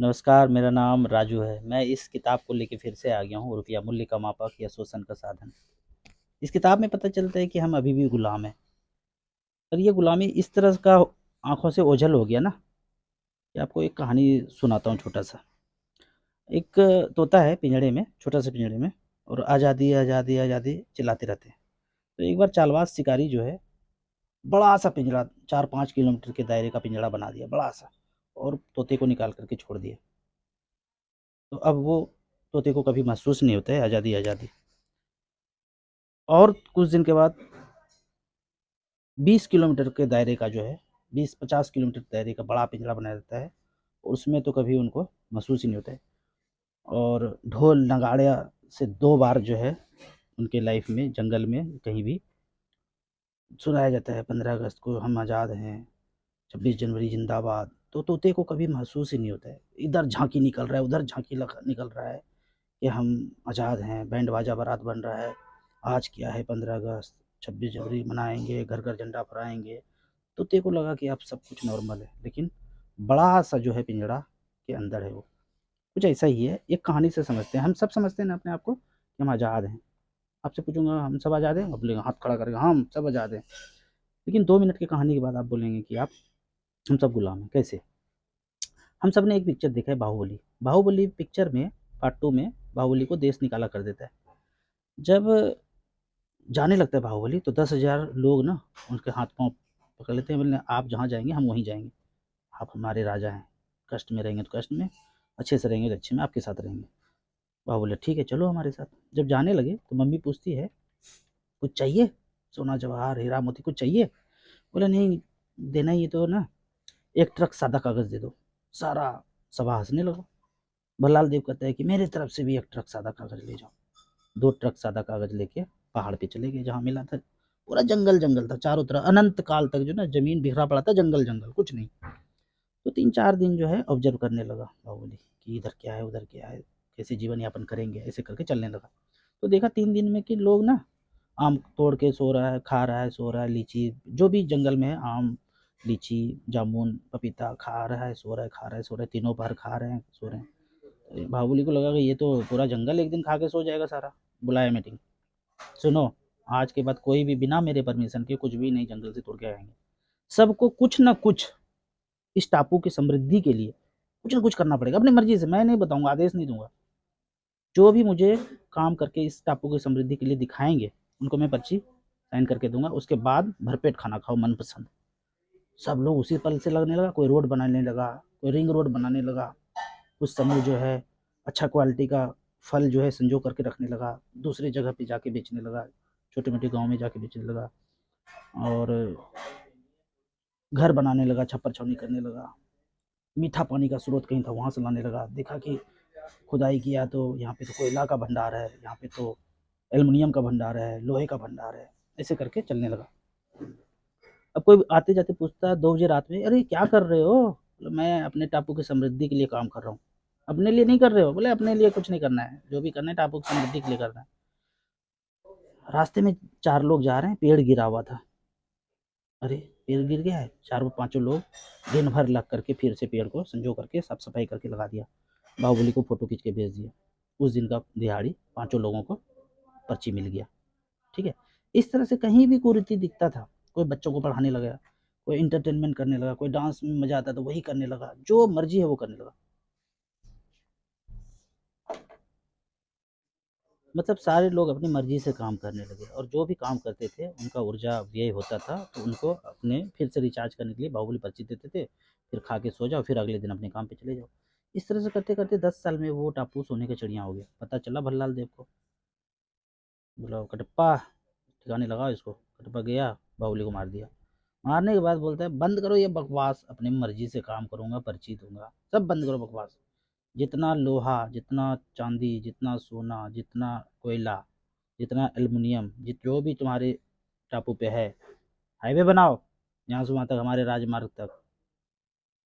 नमस्कार, मेरा नाम राजू है। मैं इस किताब को लेके फिर से आ गया हूँ, रुपया मूल्य का मापक या शोषण का साधन। इस किताब में पता चलता है कि हम अभी भी गुलाम हैं और ये गुलामी इस तरह का आँखों से ओझल हो गया ना कि आपको एक कहानी सुनाता हूँ छोटा-सा। एक तोता है पिंजड़े में, छोटा-सा पिंजड़े में और आज़ादी, आज़ादी, आज़ादी चिल्लाते रहते हैं। तो एक बार चालबाज़ शिकारी जो है, बड़ा-सा पिंजड़ा 4-5 किलोमीटर के दायरे का पिंजड़ा बना दिया, बड़ा-सा और तोते को निकाल कर के छोड़ दिया। तो अब वो तोते को कभी महसूस नहीं होता है आज़ादी, आज़ादी। और कुछ दिन के बाद 20 किलोमीटर के दायरे का जो है 20-50 किलोमीटर दायरे का बड़ा पिंजरा बनाया जाता है। उसमें तो कभी उनको महसूस ही नहीं होता है और ढोल नगाड़े से 2 बार जो है उनके लाइफ में जंगल में कहीं भी सुनाया जाता है 15 अगस्त को हम आज़ाद हैं, 26 जनवरी ज़िंदाबाद। तो तोते को कभी महसूस ही नहीं होता है। इधर झाँकी निकल रहा है, उधर झाँकी लग निकल रहा है कि हम आज़ाद हैं, बैंड बाजा बारात बन रहा है। आज क्या है 15 अगस्त, 26 जनवरी मनाएँगे, घर-घर झंडा फहराएँगे। तोते को लगा कि अब सब कुछ नॉर्मल है, लेकिन बड़ा-सा जो है पिंजड़ा के अंदर है वो। कुछ ऐसा ही है, एक कहानी से समझते हैं, हम सब समझते हैं ना अपने आप को कि हम आज़ाद हैं। आपसे पूछूँगा हम सब आज़ाद हैं? आप बोलेंगे हाथ खड़ा करके हाँ, हम सब आज़ाद हैं। लेकिन 2 मिनट की कहानी के बाद आप बोलेंगे कि आप हम सब गुलाम हैं, कैसे? हम सब ने एक पिक्चर देखा है बाहुबली। बाहुबली पिक्चर में पार्ट 2 में बाहुबली को देश निकाला कर देता है। जब जाने लगता है बाहुबली तो 10,000 लोग ना उसके हाथ-पाँव पकड़ लेते हैं, बोले आप जहाँ जाएँगे हम वहीं जाएँगे। आप हमारे राजा हैं, कष्ट में रहेंगे तो कष्ट में, अच्छे से रहेंगे तो अच्छे में, आपके साथ रहेंगे। बाबा बोले ठीक है चलो हमारे साथ। जब जाने लगे तो मम्मी पूछती है, "कुछ चाहिए? सोना जवाहर, हीरा मोती कुछ चाहिए?" बोले नहीं देना ही है तो ना 1 ट्रक सादा कागज़ दे दो। सारा सभा हँसने लगा। भल्लाल देव कहता है कि मेरे तरफ से भी 1 ट्रक सादा कागज़ ले जाओ। 2 ट्रक सादा कागज़ लेके पहाड़ पे चले गए जहाँ मिला था। पूरा जंगल-जंगल था चारों तरफ अनंत काल तक जो ना ज़मीन बिखरा पड़ा था जंगल-जंगल, कुछ नहीं। तो 3-4 दिन जो है ऑब्ज़र्व करने लगा बाहुबली कि इधर क्या है, उधर क्या है, कैसे जीवन यापन करेंगे, ऐसे करके चलने लगा। तो देखा 3 दिन में कि लोग ना आम तोड़ के सो रहा है, खा रहा है, सो रहा है, लीची जो भी जंगल में है आम, लीची, जामुन, पपीता खा रहा है, सो रहा है, खा रहा है, सो रहा है, तीनों पहर खा रहे हैं, सो रहे हैं। बाहुबली को लगा कि ये तो पूरा जंगल एक दिन खा के सो जाएगा सारा, बुलाया मीटिंग। सुनो, आज के बाद कोई भी बिना मेरे परमिशन के कुछ भी नहीं जंगल से तोड़ के आएँगे। सबको कुछ ना कुछ इस टापू की समृद्धि के लिए कुछ ना कुछ करना पड़ेगा अपनी मर्ज़ी से, मैं नहीं बताऊँगा, आदेश नहीं दूँगा। जो भी मुझे काम करके इस टापू की समृद्धि के लिए दिखाएँगे, उनको मैं पर्ची साइन करके दूँगा, उसके बाद भरपेट खाना खाओ मनपसंद। सब लोग उसी पल से लगने लगा, कोई रोड बनाने लगा, कोई रिंग रोड बनाने लगा, कुछ समूह जो है अच्छा क्वालिटी का फल जो है संजो करके रखने लगा, दूसरी जगह पे जाके बेचने लगा, छोटे-मोटे गाँव में जाके बेचने लगा और घर बनाने लगा, छप्पर-छावनी करने लगा। मीठा पानी का स्रोत कहीं था, वहाँ से लाने लगा। देखा कि खुदाई किया तो यहाँ पे तो कोयला का भंडार है, यहाँ पे तो एल्युमिनियम का भंडार है, लोहे का भंडार है, ऐसे करके चलने लगा। अब कोई आते-जाते पूछता है 2 बजे रात में, "अरे! क्या कर रहे हो?" बोला, "मैं अपने टापू की समृद्धि के लिए काम कर रहा हूँ।" "अपने लिए नहीं कर रहे हो?" बोले, "अपने लिए कुछ नहीं करना है, जो भी करना है टापू की समृद्धि के लिए करना है।" रास्ते में 4 लोग जा रहे हैं, पेड़ गिरा हुआ था। अरे! पेड़ गिर गया है, चारों पाँचों लोग दिन भर लग करके फिर से पेड़ को संजो करके साफ-सफाई करके लगा दिया। बाहुबली को फ़ोटो खींच के भेज दिया। उस दिन का दिहाड़ी पाँचों लोगों को पर्ची मिल गया, ठीक है? इस तरह से कहीं भी कुरीति दिखता था, कोई बच्चों को पढ़ाने लगा, कोई एंटरटेनमेंट करने लगा, कोई डांस में मज़ा आता तो वही करने लगा, जो मर्ज़ी है वो करने लगा। मतलब सारे लोग अपनी मर्ज़ी से काम करने लगे और जो भी काम करते थे, उनका ऊर्जा व्यय होता था, तो उनको अपने फिर से रिचार्ज करने के लिए बाहुबली पर्ची देते थे, फिर खा के सो जाओ, फिर अगले दिन अपने काम पे चले जाओ। इस तरह से करते-करते 10 साल में वो टापू सोने का चिड़िया हो गया। पता चला भल्लाल देव को, बोला कटप्पा ठिकाने लगाओ इसको। कटप्पा गया, बाहुबली को मार दिया। मारने के बाद बोलता है बंद करो ये बकवास, अपनी मर्ज़ी से काम करूँगा, पर्ची दूँगा, सब बंद करो बकवास। जितना लोहा, जितना चाँदी, जितना सोना, जितना कोयला, जितना एल्युमिनियम जो भी तुम्हारे टापू पे है, हाईवे बनाओ, यहाँ से वहाँ तक हमारे राजमार्ग तक।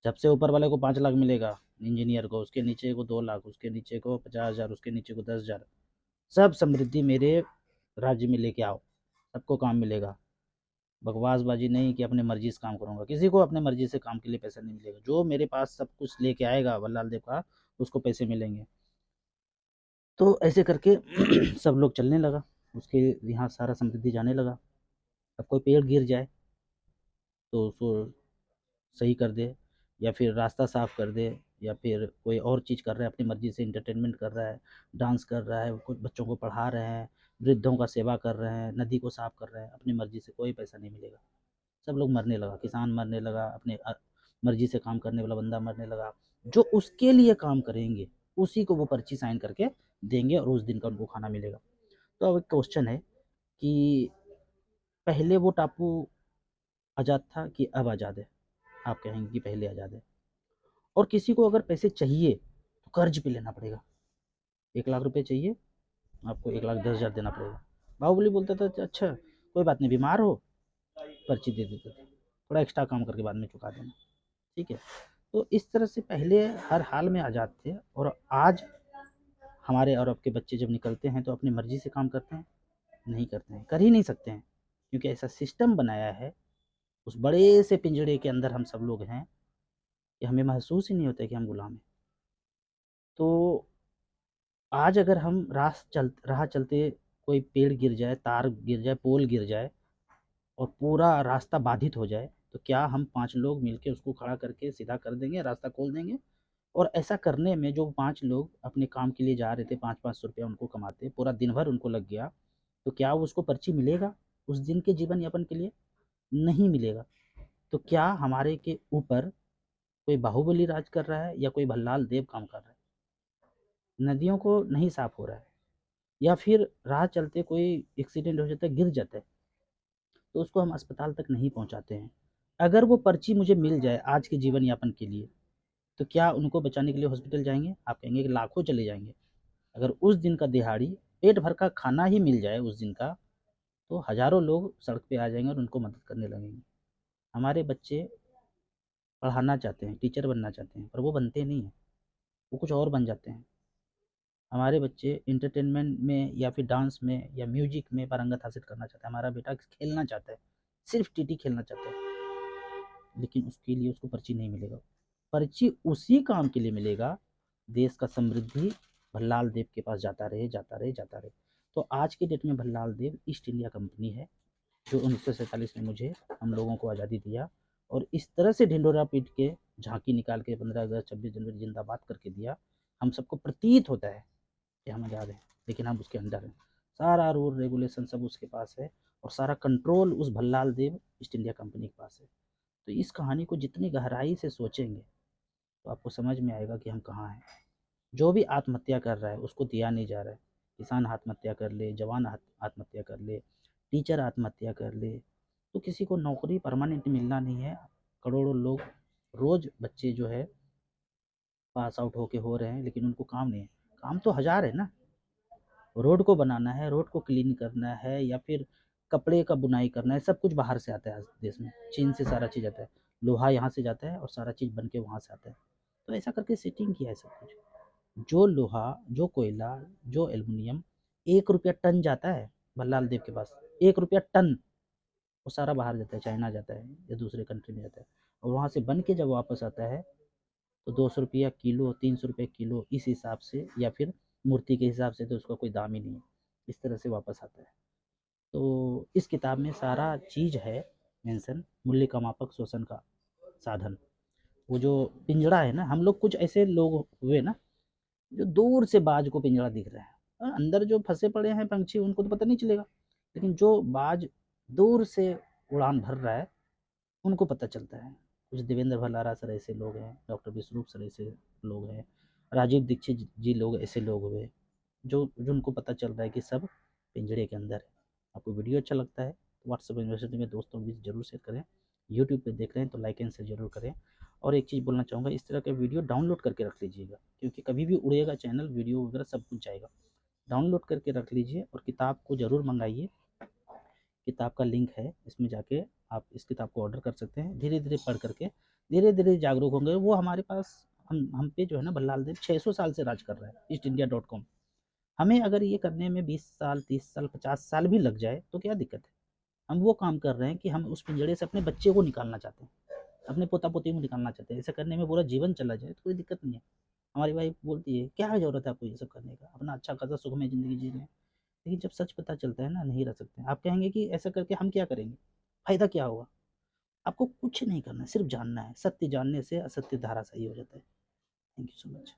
सबसे ऊपर वाले को 5 लाख मिलेगा, इंजीनियर को, उसके नीचे को 2 लाख, उसके नीचे को 50,000, उसके नीचे को 10,000। सब समृद्धि मेरे राज्य में लेके आओ, सबको काम मिलेगा। बकवासबाजी नहीं कि अपने मर्जी से काम करूँगा। किसी को अपने मर्जी से काम के लिए पैसा नहीं मिलेगा। जो मेरे पास सब कुछ लेके आएगा भल्लाल देव का, उसको पैसे मिलेंगे। तो ऐसे करके सब लोग चलने लगा, उसके यहाँ सारा समृद्धि जाने लगा। अब कोई पेड़ गिर जाए तो उसको सही कर दे, या फिर रास्ता साफ कर दे, या फिर कोई और चीज़ कर रहा है अपनी मर्जी से, इंटरटेनमेंट कर रहा है, डांस कर रहा है, कुछ बच्चों को पढ़ा रहे हैं, वृद्धों का सेवा कर रहे हैं, नदी को साफ कर रहे हैं, अपनी मर्जी से कोई पैसा नहीं मिलेगा। सब लोग मरने लगा, किसान मरने लगा, अपने मर्जी से काम करने वाला बंदा मरने लगा। जो उसके लिए काम करेंगे उसी को वो पर्ची साइन करके देंगे और उस दिन का उनको खाना मिलेगा। तो अब एक क्वेश्चन है कि पहले वो टापू आज़ाद था कि अब आज़ाद है? आप कहेंगे कि पहले आज़ाद है। और किसी को अगर पैसे चाहिए तो कर्ज पे लेना पड़ेगा। 1 लाख रुपए चाहिए, आपको 1,10,000 देना पड़ेगा। बाहुबली बोलता था अच्छा कोई बात नहीं, बीमार हो पर्ची दे देते थे, थोड़ा एक्स्ट्रा काम करके बाद में चुका देना, ठीक है। तो इस तरह से पहले हर हाल में आज़ाद थे, और आज हमारे और आपके बच्चे जब निकलते हैं तो अपनी मर्जी से काम करते हैं? नहीं करते हैं, कर ही नहीं सकते हैं, क्योंकि ऐसा सिस्टम बनाया है उस बड़े से पिंजड़े के अंदर हम सब लोग हैं कि हमें महसूस ही नहीं होता कि हम गुलाम हैं। तो आज अगर हम राह चलते कोई पेड़ गिर जाए, तार गिर जाए, पोल गिर जाए और पूरा रास्ता बाधित हो जाए, तो क्या हम 5 लोग मिलके उसको खड़ा करके सीधा कर देंगे, रास्ता खोल देंगे? और ऐसा करने में जो 5 लोग अपने काम के लिए जा रहे थे, 5-5 सौ रुपया उनको कमाते, पूरा दिन भर उनको लग गया, तो क्या उसको पर्ची मिलेगा उस दिन के जीवन यापन के लिए? नहीं मिलेगा। तो क्या हमारे के ऊपर कोई बाहुबली राज कर रहा है या कोई भल्लाल देव काम कर रहा है? नदियों को नहीं साफ हो रहा है, या फिर राह चलते कोई एक्सीडेंट हो जाता है, गिर जाता है, तो उसको हम अस्पताल तक नहीं पहुंचाते हैं। अगर वो पर्ची मुझे मिल जाए आज के जीवन यापन के लिए, तो क्या उनको बचाने के लिए हॉस्पिटल जाएंगे? आप कहेंगे कि लाखों चले जाएंगे। अगर उस दिन का दिहाड़ी पेट भर का खाना ही मिल जाए उस दिन का, तो हज़ारों लोग सड़क पे आ जाएंगे और उनको मदद करने लगेंगे। हमारे बच्चे पढ़ाना चाहते हैं, टीचर बनना चाहते हैं, पर वो बनते नहीं हैं, वो कुछ और बन जाते हैं। हमारे बच्चे एंटरटेनमेंट में या फिर डांस में या म्यूजिक में पारंगत हासिल करना चाहता है। हमारा बेटा खेलना चाहता है, सिर्फ टीटी खेलना चाहता है, लेकिन उसके लिए उसको पर्ची नहीं मिलेगा। पर्ची उसी काम के लिए मिलेगा, देश का समृद्धि भल्लाल देव के पास जाता रहे, जाता रहे, जाता रहे। तो आज के डेट में भल्लाल देव ईस्ट इंडिया कंपनी है, जो 1947 में मुझे हम लोगों को आज़ादी दिया, और इस तरह से ढिंढोरा पीट के झांकी निकाल के 15 अगस्त 26 जनवरी जिंदाबाद करके दिया। हम सबको प्रतीत होता है कि हम आज़ाद हैं, लेकिन हम उसके अंडर हैं। सारा रूल रेगुलेशन सब उसके पास है, और सारा कंट्रोल उस भल्लाल देव ईस्ट इंडिया कंपनी के पास है। तो इस कहानी को जितनी गहराई से सोचेंगे तो आपको समझ में आएगा कि हम कहाँ हैं। जो भी आत्महत्या कर रहा है उसको दिया नहीं जा रहा है। किसान आत्महत्या कर ले, जवान आत्महत्या कर ले, टीचर आत्महत्या कर ले, तो किसी को नौकरी परमानेंट मिलना नहीं है। करोड़ों लोग रोज बच्चे जो है पास आउट होके हो रहे हैं, लेकिन उनको काम नहीं है। काम तो हज़ार है ना, रोड को बनाना है, रोड को क्लीन करना है, या फिर कपड़े का बुनाई करना है, सब कुछ बाहर से आता है आज देश में। चीन से सारा चीज़ आता है, लोहा यहाँ से जाता है और सारा चीज़ बन के वहाँ से आता है। तो ऐसा करके सेटिंग किया है सब कुछ। जो लोहा, जो कोयला, जो एल्युमिनियम 1 रुपया टन जाता है भल्लाल देव के पास, 1 रुपया टन, वो सारा बाहर जाता है, चाइना जाता है या दूसरे कंट्री में जाता है, और वहाँ से बन के जब वापस आता है तो 200 रुपया किलो, 300 रुपये किलो, इस हिसाब से, या फिर मूर्ति के हिसाब से तो उसका कोई दाम ही नहीं है, इस तरह से वापस आता है। तो इस किताब में सारा चीज़ है मेंशन, मूल्य का मापक, शोषण का साधन। वो जो पिंजड़ा है ना, हम लोग कुछ ऐसे लोग हुए ना जो दूर से बाज को पिंजड़ा दिख रहा है, अंदर जो फंसे पड़े हैं पंछी उनको तो पता नहीं चलेगा, लेकिन जो बाज दूर से उड़ान भर रहा है उनको पता चलता है। कुछ देवेंद्र भल्लारा सर ऐसे लोग हैं, डॉक्टर विश्वरूप सर ऐसे लोग हैं, राजीव दीक्षित जी लोग ऐसे लोग हुए जो उनको पता चल रहा है कि सब पिंजड़े के अंदर है। आपको वीडियो अच्छा लगता है तो व्हाट्सएप यूनिवर्सिटी में दोस्तों के बीच जरूर शेयर करें। यूट्यूब पे देख रहे हैं तो लाइक एंड शेयर जरूर करें। और एक चीज़ बोलना चाहूँगा, इस तरह के वीडियो डाउनलोड करके रख लीजिएगा, क्योंकि कभी भी उड़ेगा चैनल, वीडियो वगैरह सब कुछ जाएगा। डाउनलोड करके रख लीजिए और किताब को ज़रूर मंगाइए। किताब का लिंक है, इसमें जाके आप इस किताब को ऑर्डर कर सकते हैं। धीरे धीरे पढ़ करके धीरे धीरे जागरूक होंगे। वो हमारे पास हम पे जो है ना भल्लाल देव 600 साल से राज कर रहा है eastindia.com। हमें अगर ये करने में 20 साल, 30 साल, 50 साल भी लग जाए तो क्या दिक्कत है? हम वो काम कर रहे हैं कि हम उस पिंजड़े से अपने बच्चे को निकालना चाहते हैं, अपने पोता-पोती को निकालना चाहते हैं। ऐसा करने में पूरा जीवन चला जाए तो कोई दिक्कत नहीं है। हमारी वाइफ़ बोलती है, "क्या ज़रूरत है आपको ये सब करने का? अपना अच्छा खासा सुखमय ज़िंदगी जी रहे हैं।" लेकिन जब सच पता चलता है ना, नहीं रह सकते। आप कहेंगे कि ऐसा करके हम क्या करेंगे? फ़ायदा क्या होगा? आपको कुछ नहीं करना है, सिर्फ़ जानना है। सत्य जानने से असत्य धराशायी हो जाता है। Thank you so much.